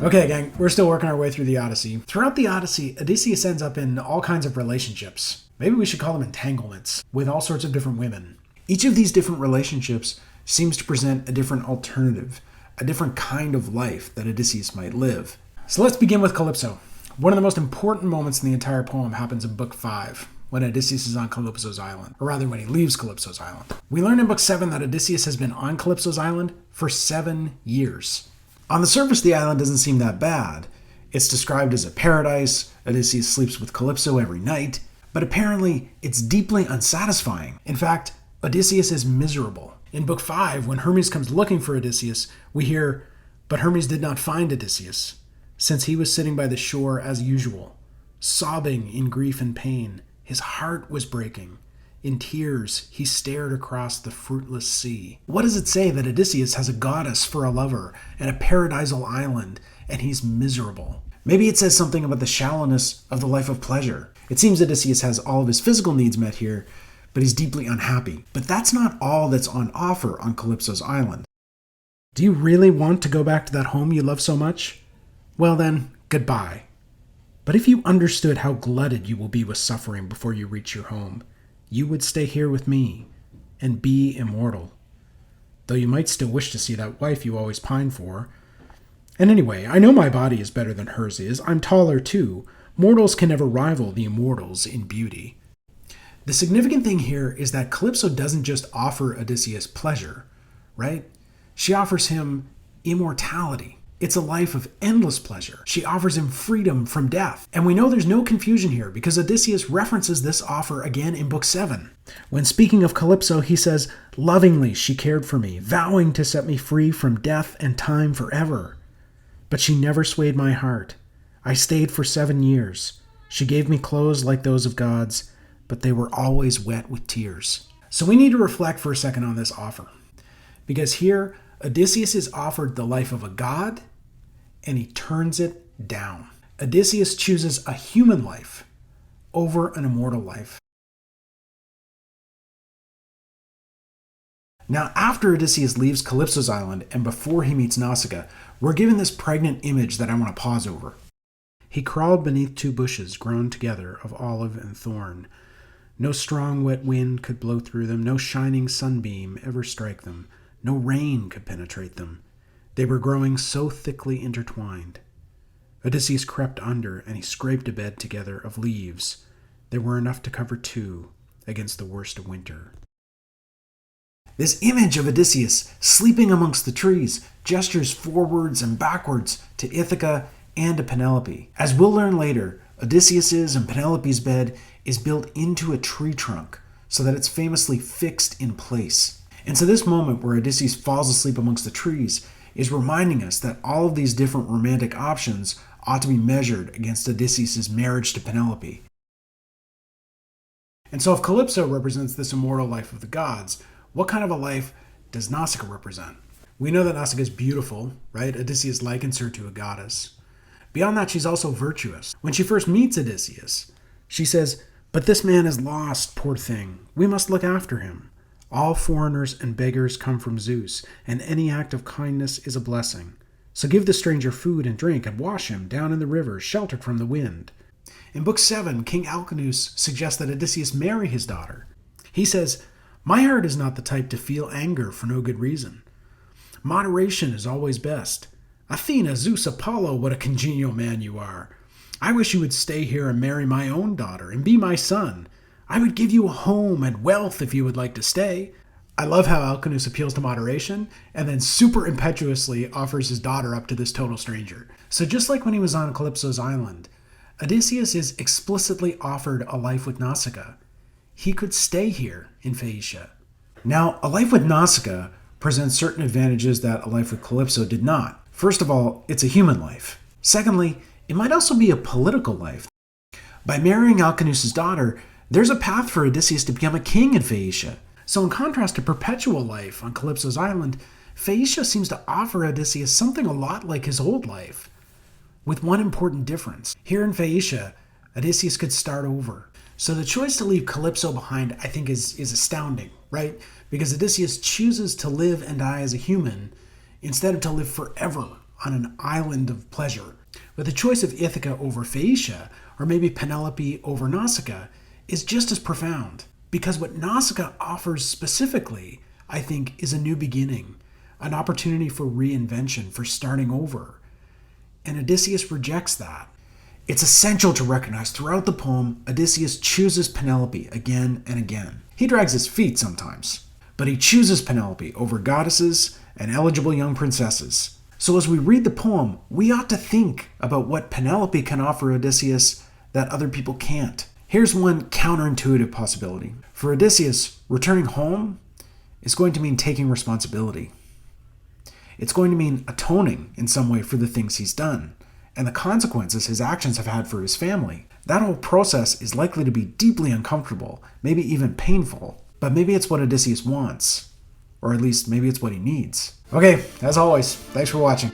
Okay, gang, we're still working our way through the Odyssey. Throughout the Odyssey, Odysseus ends up in all kinds of relationships. Maybe we should call them entanglements, with all sorts of different women. Each of these different relationships seems to present a different alternative, a different kind of life that Odysseus might live. So let's begin with Calypso. One of the most important moments in the entire poem happens in Book 5, when Odysseus is on Calypso's island, or rather when he leaves Calypso's island. We learn in Book 7 that Odysseus has been on Calypso's island for 7 years. On the surface, the island doesn't seem that bad. It's described as a paradise. Odysseus sleeps with Calypso every night. But apparently, it's deeply unsatisfying. In fact, Odysseus is miserable. In Book 5, when Hermes comes looking for Odysseus, we hear, "But Hermes did not find Odysseus, since he was sitting by the shore as usual, sobbing in grief and pain. His heart was breaking. In tears, he stared across the fruitless sea." What does it say that Odysseus has a goddess for a lover and a paradisal island, and he's miserable? Maybe it says something about the shallowness of the life of pleasure. It seems Odysseus has all of his physical needs met here, but he's deeply unhappy. But that's not all that's on offer on Calypso's island. Do you really want to go back to that home you love so much? Well then, goodbye. But if you understood how glutted you will be with suffering before you reach your home, you would stay here with me and be immortal. Though you might still wish to see that wife you always pine for. And anyway, I know my body is better than hers is. I'm taller too. Mortals can never rival the immortals in beauty. The significant thing here is that Calypso doesn't just offer Odysseus pleasure, right? She offers him immortality. It's a life of endless pleasure. She offers him freedom from death. And we know there's no confusion here because Odysseus references this offer again in Book 7. When speaking of Calypso, he says, "Lovingly she cared for me, vowing to set me free from death and time forever. But she never swayed my heart. I stayed for 7 years. She gave me clothes like those of gods, but they were always wet with tears." So we need to reflect for a second on this offer. Because here, Odysseus is offered the life of a god, and he turns it down. Odysseus chooses a human life over an immortal life. Now, after Odysseus leaves Calypso's island and before he meets Nausicaa, we're given this pregnant image that I want to pause over. He crawled beneath 2 bushes grown together of olive and thorn. No strong wet wind could blow through them, no shining sunbeam ever strike them. No rain could penetrate them. They were growing so thickly intertwined. Odysseus crept under, and he scraped a bed together of leaves. There were enough to cover 2 against the worst of winter. This image of Odysseus sleeping amongst the trees gestures forwards and backwards to Ithaca and to Penelope. As we'll learn later, Odysseus's and Penelope's bed is built into a tree trunk so that it's famously fixed in place. And so this moment where Odysseus falls asleep amongst the trees is reminding us that all of these different romantic options ought to be measured against Odysseus' marriage to Penelope. And so if Calypso represents this immortal life of the gods, what kind of a life does Nausicaa represent? We know that Nausicaa is beautiful, right? Odysseus likens her to a goddess. Beyond that, she's also virtuous. When she first meets Odysseus, she says, "But this man is lost, poor thing. We must look after him. All foreigners and beggars come from Zeus, and any act of kindness is a blessing. So give the stranger food and drink, and wash him down in the river, sheltered from the wind." In Book 7, King Alcinous suggests that Odysseus marry his daughter. He says, "My heart is not the type to feel anger for no good reason. Moderation is always best. Athena, Zeus, Apollo, what a congenial man you are. I wish you would stay here and marry my own daughter and be my son. I would give you a home and wealth if you would like to stay." I love how Alcinous appeals to moderation and then super impetuously offers his daughter up to this total stranger. So just like when he was on Calypso's island, Odysseus is explicitly offered a life with Nausicaa. He could stay here in Phaeacia. Now, a life with Nausicaa presents certain advantages that a life with Calypso did not. First of all, it's a human life. Secondly, it might also be a political life. By marrying Alcinous' daughter, there's a path for Odysseus to become a king in Phaeacia. So in contrast to perpetual life on Calypso's island, Phaeacia seems to offer Odysseus something a lot like his old life, with one important difference. Here in Phaeacia, Odysseus could start over. So the choice to leave Calypso behind, I think, is astounding, right? Because Odysseus chooses to live and die as a human instead of to live forever on an island of pleasure. But the choice of Ithaca over Phaeacia, or maybe Penelope over Nausicaa, is just as profound. Because what Nausicaa offers specifically, I think, is a new beginning, an opportunity for reinvention, for starting over. And Odysseus rejects that. It's essential to recognize throughout the poem, Odysseus chooses Penelope again and again. He drags his feet sometimes, but he chooses Penelope over goddesses and eligible young princesses. So as we read the poem, we ought to think about what Penelope can offer Odysseus that other people can't. Here's one counterintuitive possibility. For Odysseus, returning home is going to mean taking responsibility. It's going to mean atoning in some way for the things he's done and the consequences his actions have had for his family. That whole process is likely to be deeply uncomfortable, maybe even painful, but maybe it's what Odysseus wants, or at least maybe it's what he needs. Okay, as always, thanks for watching.